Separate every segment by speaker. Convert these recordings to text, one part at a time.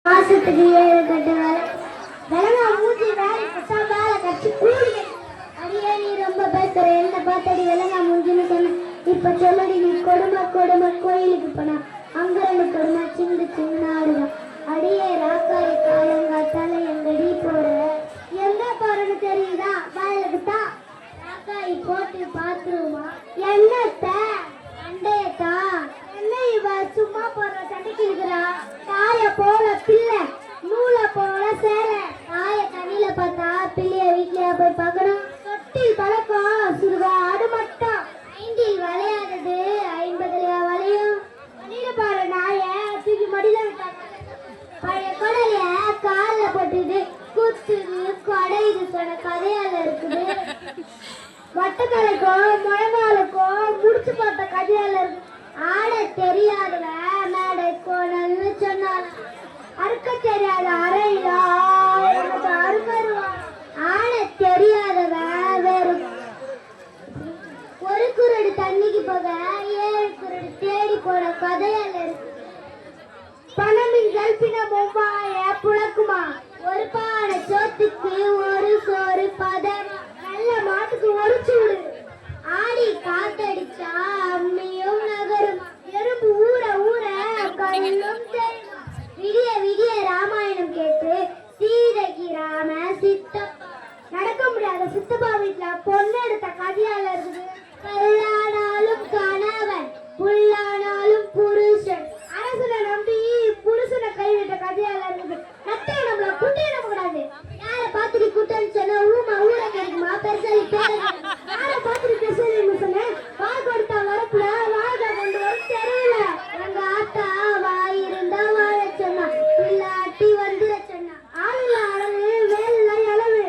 Speaker 1: மாசத்துக்கு 7 கட்டு வேலை விலங்கா மூஞ்சி வேலை வேலை கட்சி கூலி. அடியே நீ ரொம்ப பேசுற, என்ன பார்த்தடி விலங்கா மூஞ்சின்னு சொன்ன. இப்ப சொல்லடி நீ கொடுமை கொடுமை கோயிலுக்கு போனா அங்க 2 கொடுமை சிந்து சின்ன ஆடுதான். அடியே ராக்காய் காலங்காத்தால எங்கடி போற, எங்க போறன்னு தெரியுதா? வயலுக்கு தான். ராக்காய் போட்டு பாத்துருமா என்னத்த அண்டையத்தா என்ன இவ சும்மா போற சண்டைக்கு இருக்கிறா. தாய போல பிள்ளை நூலை போல சேர. தாய கண்ணில பார்த்தா பிள்ளைய வீட்லயா போய் பார்க்கணும். தொட்டில் பழக்கம் சிறுவா ஆடு மட்டும். 5 விளையாடுது 50 வளையும். கண்ணில பாரு நாய தூக்கி மடியில விட்டாங்க. பழைய கொடையில கால போட்டுது குத்துது கொடையுது சொன்ன கதையால இருக்குது. வட்டக்கலைக்கும் முழங்காலுக்கும் முடிச்சு பார்த்த கதையால இருக்கு. ஆட தெரியாதவ மேடை கோணல்னு சொன்னால அறுக்க தெரியாத அறையில அறுக்கருவா. ஆட தெரியாதவ வேறு ஒரு குரடு தண்ணிக்கு போக 7 குரடு தேடி போட கதையால இருக்கு. பணமின் கல்பின பொம்பாய புழக்குமா. ஒரு பானை சோத்துக்கு ஒரு சோறு பதம். நல்ல மாட்டுக்கு ஒரு சூடு. ஆடி காத்தடிச்சா அம்மியும் நகரும். எறும்பு ஊற ஊற கல்லும் தெரியும். விடிய விடிய ராமாயணம் கேட்டு சீதைக்கு ராம சித்தப்பா. நடக்க முடியாத சித்தப்பா வீட்டுல பொண்ணு எடுத்த கதையால இருக்குது. கல்லானாலும் கணவன் புல்லானாலும் புருஷன். அரசனை நம்பி புருஷனை கைவிட்ட கதையால இருக்குது. நத்தைய நம்மள குட்டைய நம்ப கூடாது. யார பாத்துட்டு குட்டன்னு சொன்ன ஊமா ஊர கிடைக்குமா பெருசாலி பேர. யார பாத்துட்டு பேசுறேன்னு சொன்ன வாய் கொடுத்தா வரப்புல வாழ கொண்டு வர தெரியல. எங்க ஆத்தா வாய் இருந்தா வாழ சொன்னா இல்லாட்டி வந்துட சொன்னா. ஆளுல அளவு வேலை அளவு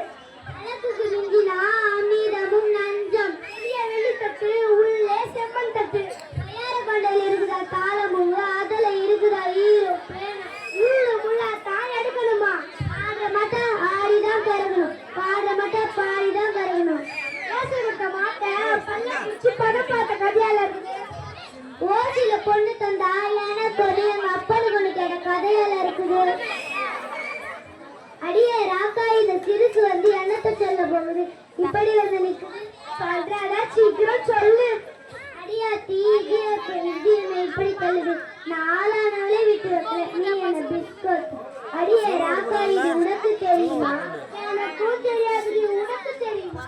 Speaker 1: அளவுக்கு மிஞ்சினா அமீதமும் நஞ்சம். பெரிய வெளித்தட்டு உள்ளே செம்மண் தட்டு. தயார கொண்டையில் இருக்குதா தாளமுங்க அதுல இருக்குதா ஈரோ பேன. உள்ளு முள்ளா தாய் எடுக்கணுமா. ஆடுற மாட்டா ஆடிதான் கருகணும். பாடுற மாட்டா பாடிதான் கருகணும். பேச விட்ட மாட்டை பல்ல பிடிச்சு படம் பார்த்த கதையால இருக்குது. ஓசில பொண்ணு தந்தா எனக்கு ஒரு எங்க அப்பனுக்கு ஒண்ணு கேட்ட கதையால இருக்குது. அடியே ராக்காய் இந்த சிறுசு வந்து என்னத்தை சொல்ல போகுது. இப்படி வந்து நிக்குது சொல்றதா சீக்கிரம் சொல்லு. அடியா தீகிய இப்படி சொல்லுது. நாளானாலே விட்டு வைக்கிறேன் நீ என்ன பிஸ்கட். அடியே ராக்காய் இது உனக்கு தெரியுமா? எனக்கும் தெரியாது உனக்கு தெரியுமா?